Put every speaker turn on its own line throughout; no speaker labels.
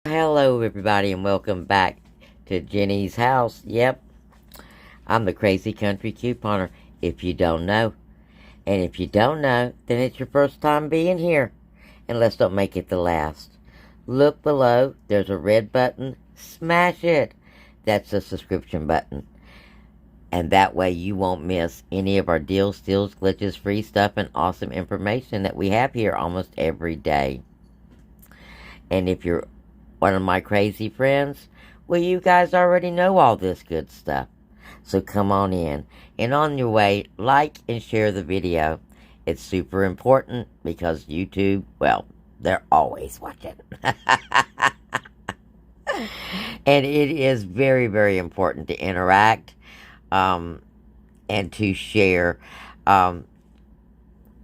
Hello, everybody, and welcome back to Jenny's house. Yep, I'm the Crazy Country Couponer, if you don't know. And if you don't know, then it's your first time being here. And let's don't make it the last. Look below, there's a red button. Smash it. That's the subscription button. And that way you won't miss any of our deals, steals, glitches, free stuff, and awesome information that we have here almost every day. And if you're one of my crazy friends, well, you guys already know all this good stuff. So come on in. And on your way, like and share the video. It's super important because YouTube, well, they're always watching. And it is very, very important to interact and to share.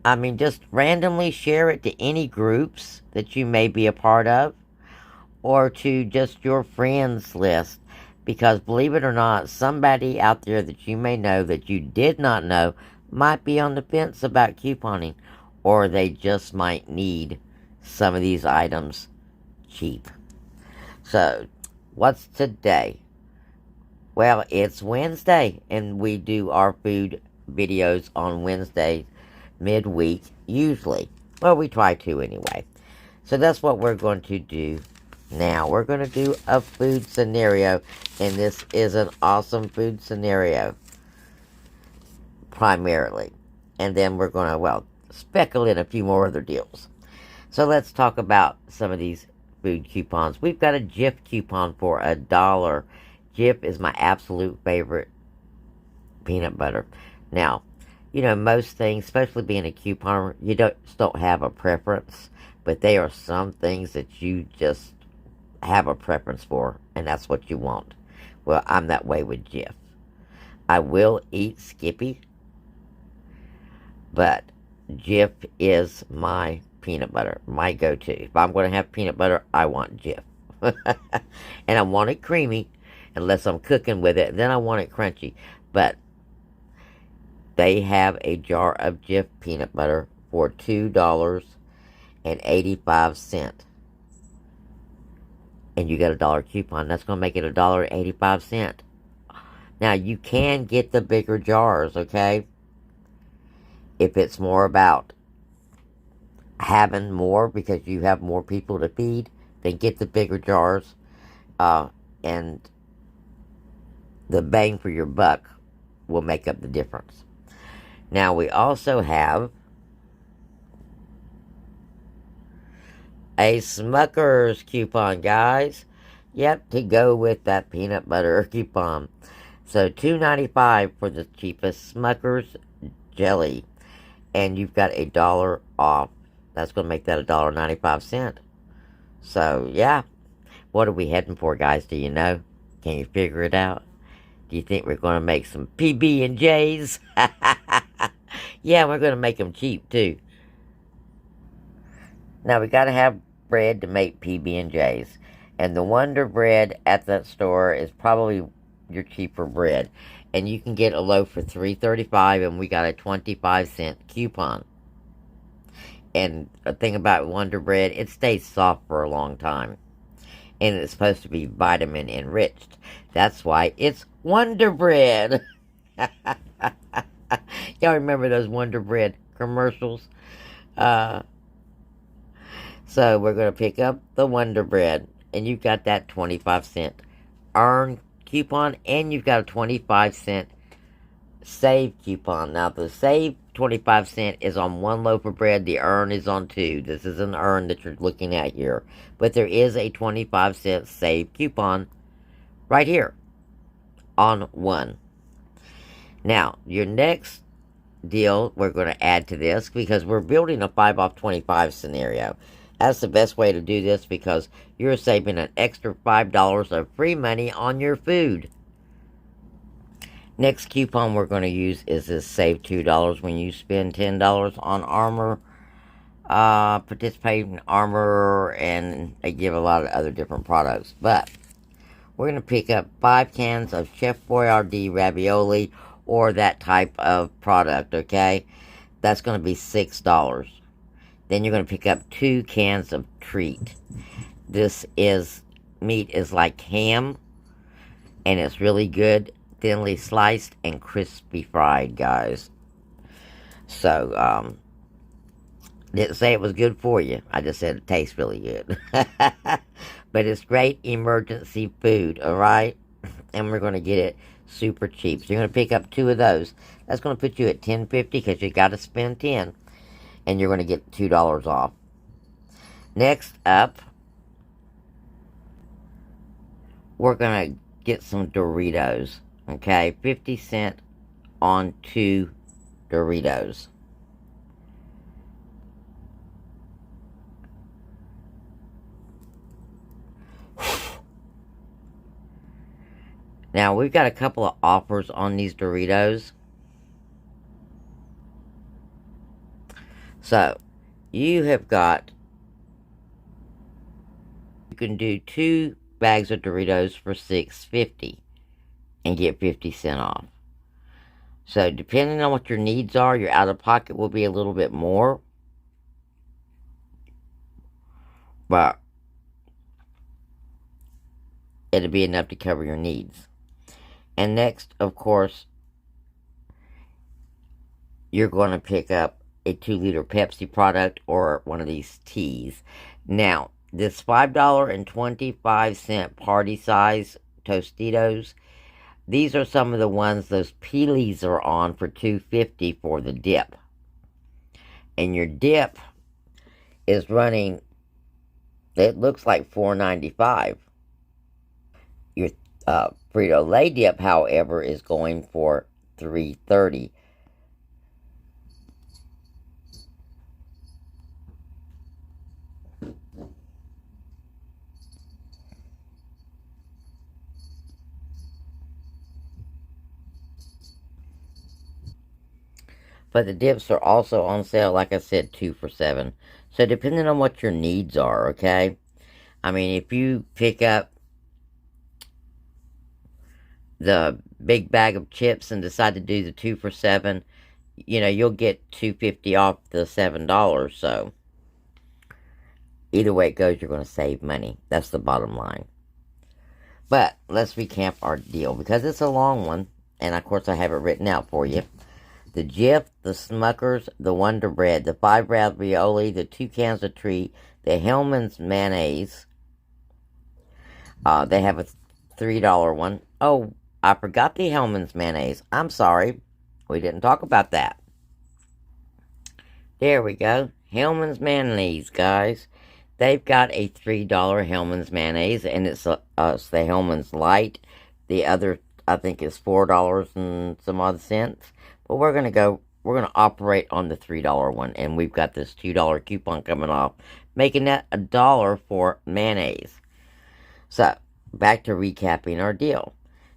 Just randomly share it to any groups that you may be a part of, or to just your friends list, because believe it or not, somebody out there that you may know that you did not know might be on the fence about couponing, or they just might need some of these items cheap. So, what's today? Well, it's Wednesday, and we do our food videos on Wednesday, midweek, usually. Well, we try to anyway. So that's what we're going to do now. We're going to do a food scenario, and this is an awesome food scenario, primarily. And then we're going to, well, speckle in a few more other deals. So let's talk about some of these food coupons. We've got a Jif coupon for $1. Jif is my absolute favorite peanut butter. Now, you know, most things, especially being a couponer, you don't have a preference, but there are some things that you just have a preference for, and that's what you want. Well, I'm that way with Jif. I will eat Skippy, but Jif is my peanut butter, my go-to. If I'm going to have peanut butter, I want Jif. And I want it creamy, unless I'm cooking with it, then I want it crunchy. But they have a jar of Jif peanut butter for $2.85. And you get a $1 coupon. That's going to make it $1.85. Now, you can get the bigger jars, okay? If it's more about having more because you have more people to feed, then get the bigger jars. And the bang for your buck will make up the difference. Now, we also have a Smucker's coupon, guys. Yep, to go with that peanut butter coupon. So $2.95 for the cheapest Smucker's jelly. And you've got $1 off. That's going to make that $1.95. So, yeah. What are we heading for, guys? Do you know? Can you figure it out? Do you think we're going to make some PB&Js? Yeah, we're going to make them cheap, too. Now, we got to have bread to make PB&Js. And the Wonder Bread at that store is probably your cheaper bread. And you can get a loaf for $3.35, and we got a 25-cent coupon. And the thing about Wonder Bread, it stays soft for a long time. And it's supposed to be vitamin enriched. That's why it's Wonder Bread. Y'all remember those Wonder Bread commercials? So we're going to pick up the Wonder Bread. And you've got that 25-cent earn coupon. And you've got a 25-cent save coupon. Now, the save 25-cent is on one loaf of bread. The earn is on two. This is an earn that you're looking at here. But there is a 25-cent save coupon right here on one. Now, your next deal we're going to add to this, because we're building a 5 off 25 scenario. That's the best way to do this, because you're saving an extra $5 of free money on your food. Next coupon we're going to use is this save $2 when you spend $10 on Armor, participating Armor, and they give a lot of other different products. But we're going to pick up 5 cans of Chef Boyardee ravioli, or that type of product, okay? That's going to be $6. Then you're going to pick up 2 cans of Treat. This is meat is like ham, and it's really good, thinly sliced and crispy fried, guys. So, didn't say it was good for you. I just said it tastes really good. But it's great emergency food, alright? And we're going to get it super cheap. So you're going to pick up 2 of those. That's going to put you at $10.50 because you got to spend 10, and you're going to get $2 off. Next up, we're going to get some Doritos. Okay, 50 cents on 2 Doritos. Now, we've got a couple of offers on these Doritos. So, you can do 2 bags of Doritos for $6.50 and get 50 cents off. So, depending on what your needs are, your out-of-pocket will be a little bit more. But it'll be enough to cover your needs. And next, of course, you're going to pick up a 2-liter Pepsi product or one of these teas. Now, this $5.25 party size Tostitos, these are some of the ones those peelies are on for $2.50 for the dip. And your dip is running, it looks like $4.95. Your Frito-Lay dip, however, is going for $3.30. But the dips are also on sale, like I said, 2 for $7. So depending on what your needs are, okay? I mean, if you pick up the big bag of chips and decide to do the 2 for $7, you know, you'll get $2.50 off the $7. So either way it goes, you're going to save money. That's the bottom line. But let's recap our deal because it's a long one, and of course I have it written out for you. The Jif, the Smuckers, the Wonder Bread, the 5 ravioli, the 2 cans of Treat, the Hellmann's mayonnaise. They have a $3 one. Oh, I forgot the Hellmann's mayonnaise. I'm sorry. We didn't talk about that. There we go. Hellmann's mayonnaise, guys. They've got a $3 Hellmann's mayonnaise, and it's the Hellmann's Light. The other, I think, is $4 and some odd cents. But we're going to operate on the $3 one, and we've got this $2 coupon coming off, making that $1 for mayonnaise. So, back to recapping our deal.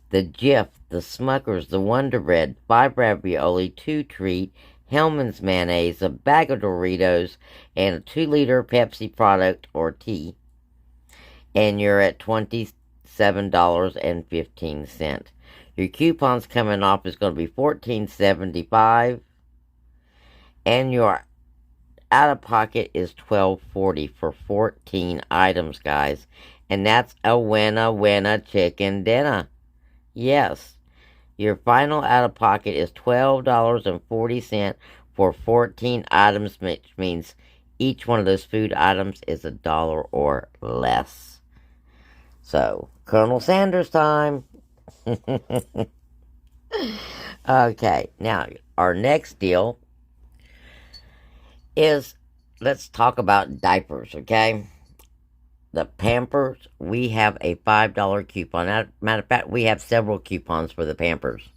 The Jif, the Smuckers, the Wonder Bread, 5 ravioli, 2 Treat, Hellmann's mayonnaise, a bag of Doritos, and a 2-liter Pepsi product or tea. And you're at $27.15. Your coupons coming off is going to be $14.75. And your out-of-pocket is $12.40 for 14 items, guys. And that's a winner chicken dinner. Yes. Your final out-of-pocket is $12.40 for 14 items, which means each one of those food items is $1 or less. So, Colonel Sanders time. Okay, now, our next deal is, let's talk about diapers, okay? The Pampers, we have a $5 coupon. Matter of fact, we have several coupons for the Pampers.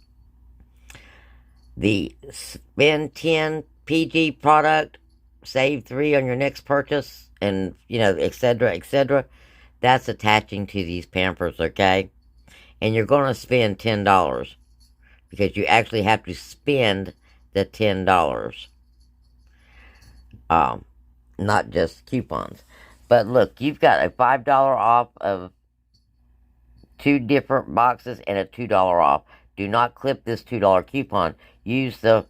The Spend 10 PG product, save 3 on your next purchase, and, you know, etc., etc. That's attaching to these Pampers, okay? And you're going to spend $10 because you actually have to spend the $10. Not just coupons. But look, you've got a $5 off of 2 different boxes and a $2 off. Do not clip this $2 coupon. Use the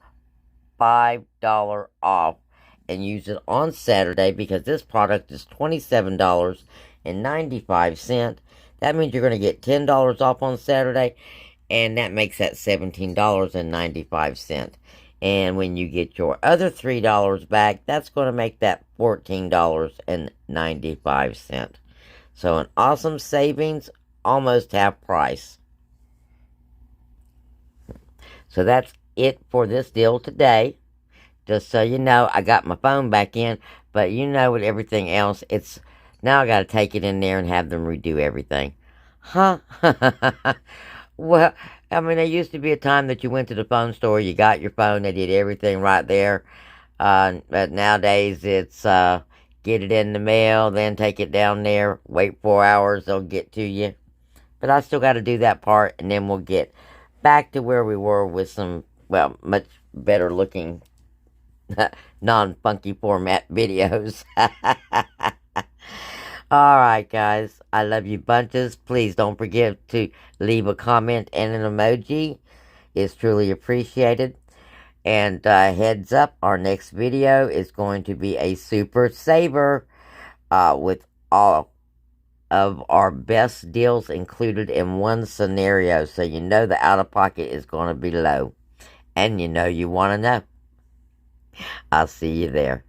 $5 off and use it on Saturday because this product is $27 $14.95. That means you're going to get $10 off on Saturday, and that makes that $17.95. And when you get your other $3 back, that's going to make that $14.95. So an awesome savings, almost half price. So that's it for this deal today. Just so you know, I got my phone back in, but you know, with everything else, it's now I got to take it in there and have them redo everything. Huh? Well, I mean, there used to be a time that you went to the phone store, you got your phone, they did everything right there. But nowadays, it's get it in the mail, then take it down there, wait 4 hours, they'll get to you. But I still got to do that part, and then we'll get back to where we were with some, well, much better looking non-funky format videos. Alright, guys. I love you bunches. Please don't forget to leave a comment and an emoji. It's truly appreciated. And heads up, our next video is going to be a super saver with all of our best deals included in one scenario. So you know the out-of-pocket is going to be low. And you know you want to know. I'll see you there.